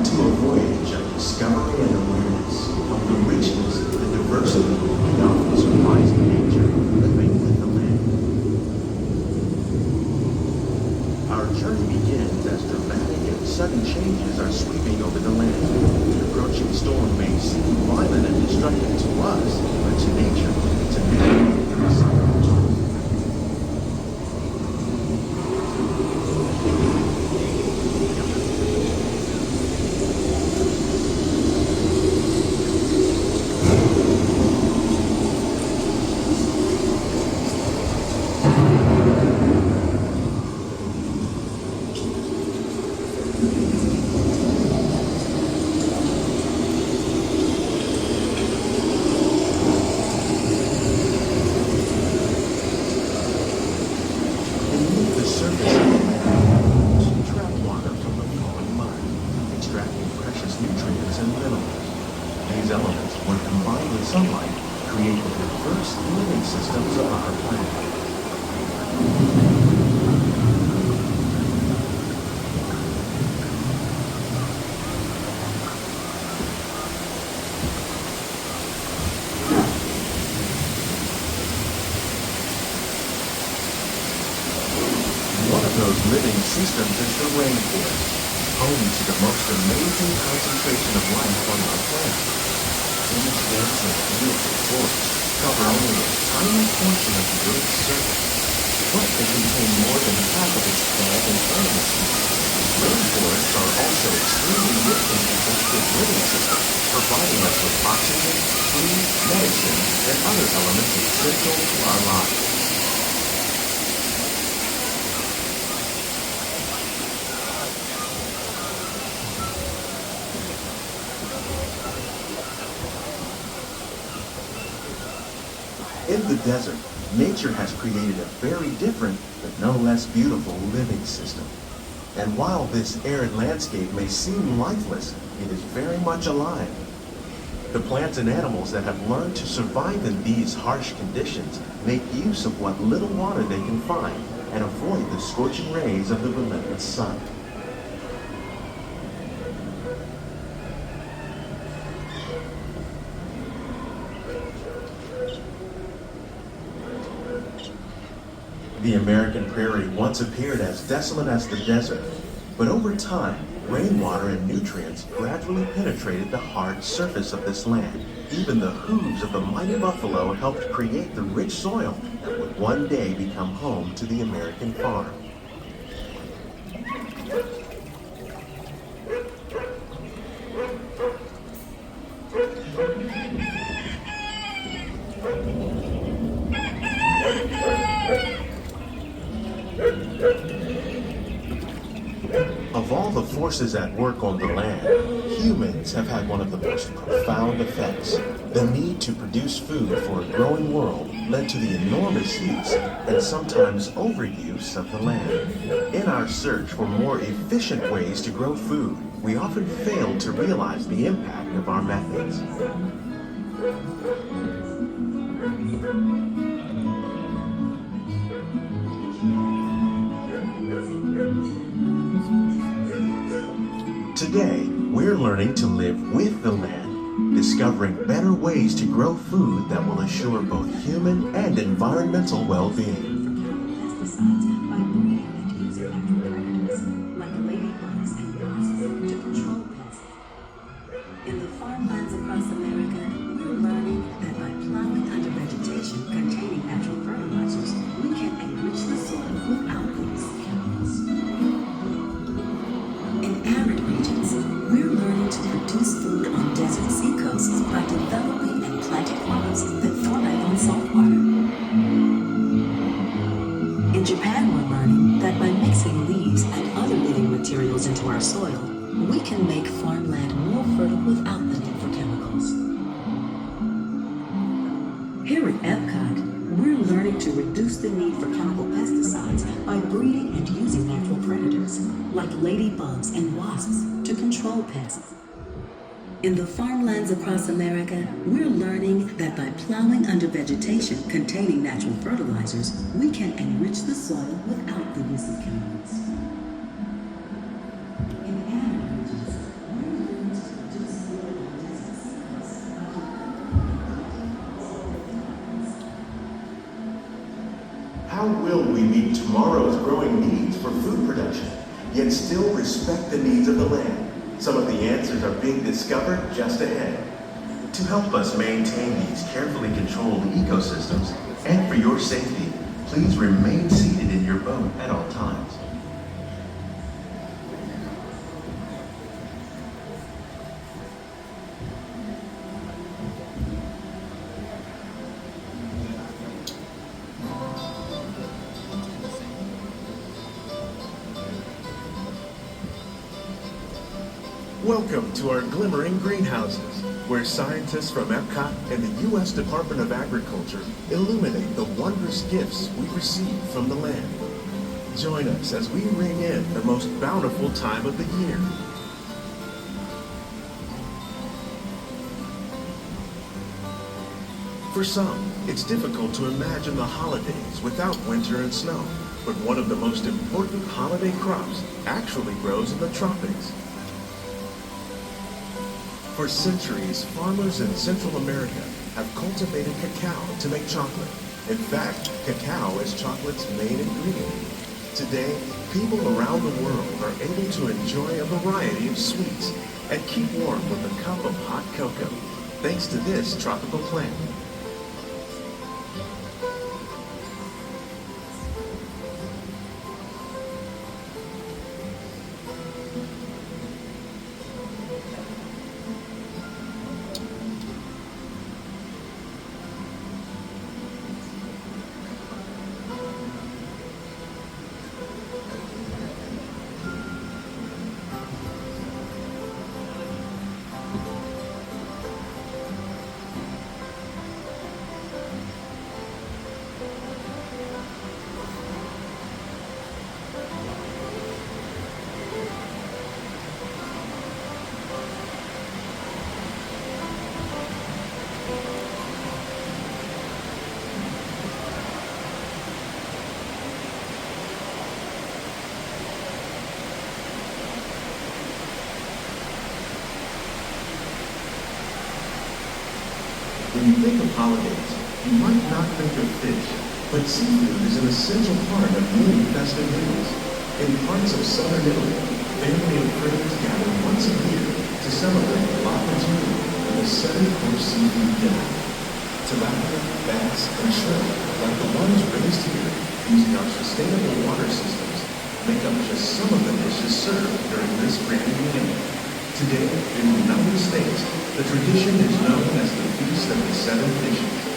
to a voyage of discovery and awareness of the richness and diversity beyond the surprising nature living with the land. Our journey begins as dramatic and sudden changes are sweeping over the land. The approaching storm may seem violent and destructive to us, but to nature, it's a new sign. These elements, when combined with sunlight, create the diverse living systems of our planet. One of those living systems is the rainforest, home to the most amazing concentration of life on our planet. These dense and beautiful forests cover only a tiny portion of the Earth's surface, but they contain more than half of its plant and animal species. Rainforests are also extremely rich in competitive living systems, providing us with oxygen, food, medicine, and other elements essential to our lives. In the desert, nature has created a very different, but no less beautiful living system. And while this arid landscape may seem lifeless, it is very much alive. The plants and animals that have learned to survive in these harsh conditions make use of what little water they can find and avoid the scorching rays of the relentless sun. The American prairie once appeared as desolate as the desert, but over time, rainwater and nutrients gradually penetrated the hard surface of this land. Even the hooves of the mighty buffalo helped create the rich soil that would one day become home to the American farm. Of all the forces at work on the land, humans have had one of the most profound effects. The need to produce food for a growing world led to the enormous use and sometimes overuse of the land. In our search for more efficient ways to grow food, we often fail to realize the impact of our methods. Today, we're learning to live with the land, discovering better ways to grow food that will assure both human and environmental well-being. In the farmlands across America, we're learning that by plowing under vegetation containing natural fertilizers, we can enrich the soil without the use of chemicals. In arid regions, we're learning to produce food on desert seacoasts by developing and planting crops that thrive on salt water. In Japan, we're learning that by mixing leaves and other living materials into our soil, we can make farmland more fertile without the need for chemicals. Here at EPCOT, we're learning to reduce the need for chemical pesticides by breeding and using natural predators, like ladybugs and wasps, to control pests. In the farmlands across America, we're learning that by plowing under vegetation containing natural fertilizers, we can enrich the soil without the use of chemicals. In arid regions, we're meet tomorrow's growing needs for food production, yet still respect the needs of the land? Some of the answers are being discovered just ahead. To help us maintain these carefully controlled ecosystems, and for your safety, please remain seated in your boat at all times. Welcome to our Glimmering Greenhouses, where scientists from EPCOT and the U.S. Department of Agriculture illuminate the wondrous gifts we receive from the land. Join us as we ring in the most bountiful time of the year. For some, it's difficult to imagine the holidays without winter and snow, but one of the most important holiday crops actually grows in the tropics. For centuries, farmers in Central America have cultivated cacao to make chocolate. In fact, cacao is chocolate's main ingredient. Today, people around the world are able to enjoy a variety of sweets and keep warm with a cup of hot cocoa, thanks to this tropical plant. When you think of holidays, you might not think of fish, but seafood is an essential part of many festive meals. In parts of southern Italy, family and friends gather once a year to celebrate La Pasqua with a 7-course seafood dinner. Tilapia, bass, and shrimp, like the ones raised here using our sustainable water systems, make up just some of the dishes served during this grand meal. Today, in the United States, the tradition is known as the Feast of the Seven Fishes.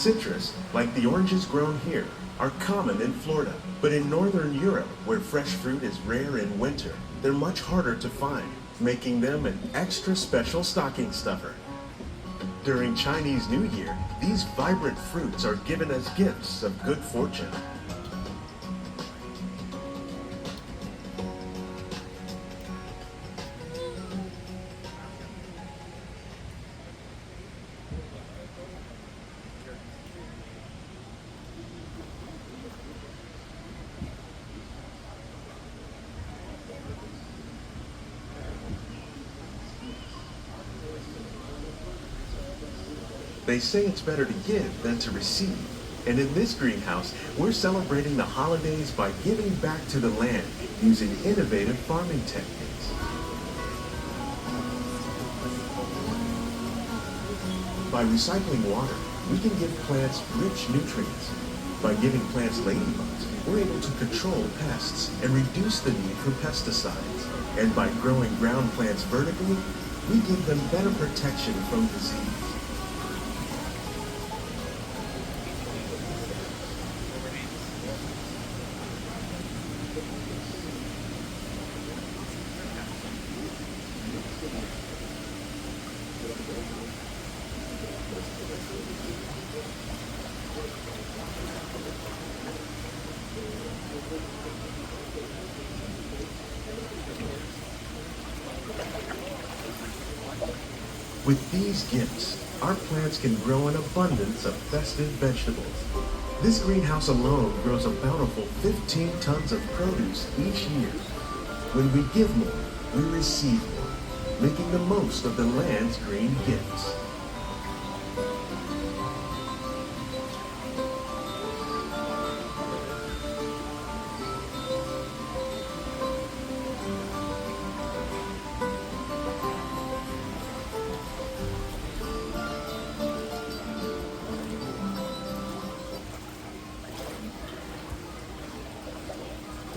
Citrus, like the oranges grown here, are common in Florida, but in Northern Europe, where fresh fruit is rare in winter, they're much harder to find, making them an extra special stocking stuffer. During Chinese New Year, these vibrant fruits are given as gifts of good fortune. They say it's better to give than to receive. And in this greenhouse, we're celebrating the holidays by giving back to the land using innovative farming techniques. By recycling water, we can give plants rich nutrients. By giving plants ladybugs, we're able to control pests and reduce the need for pesticides. And by growing ground plants vertically, we give them better protection from disease. With these gifts, our plants can grow an abundance of festive vegetables. This greenhouse alone grows a bountiful 15 tons of produce each year. When we give more, we receive more, making the most of the land's green gifts.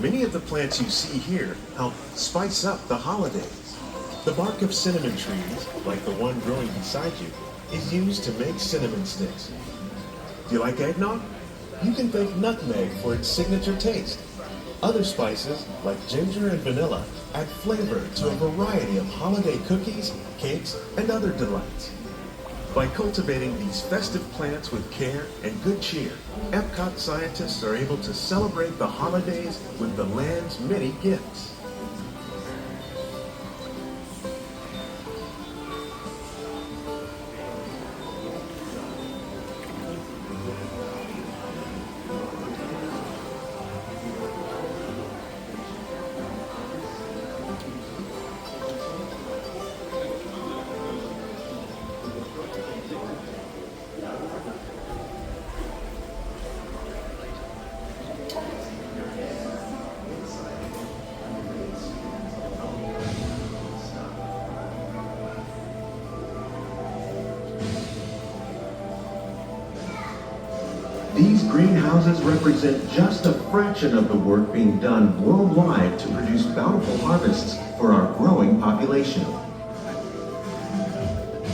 Many of the plants you see here help spice up the holidays. The bark of cinnamon trees, like the one growing beside you, is used to make cinnamon sticks. Do you like eggnog? You can thank nutmeg for its signature taste. Other spices, like ginger and vanilla, add flavor to a variety of holiday cookies, cakes, and other delights. By cultivating these festive plants with care and good cheer, EPCOT scientists are able to celebrate the holidays with the land's many gifts. These greenhouses represent just a fraction of the work being done worldwide to produce bountiful harvests for our growing population.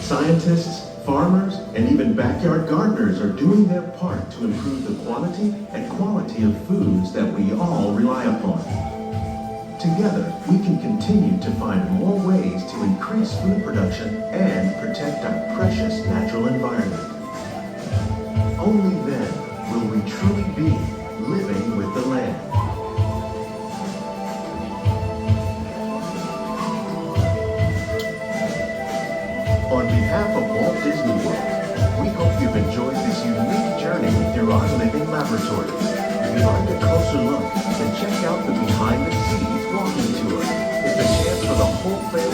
Scientists, farmers, and even backyard gardeners are doing their part to improve the quantity and quality of foods that we all rely upon. Together, we can continue to find more ways to increase food production and protect our precious natural environment. Only then will we truly be living with the land. On behalf of Walt Disney World, we hope you've enjoyed this unique journey through our living laboratories. If you'd like a closer look, then check out the behind the scenes walking tour. It's a chance for the whole family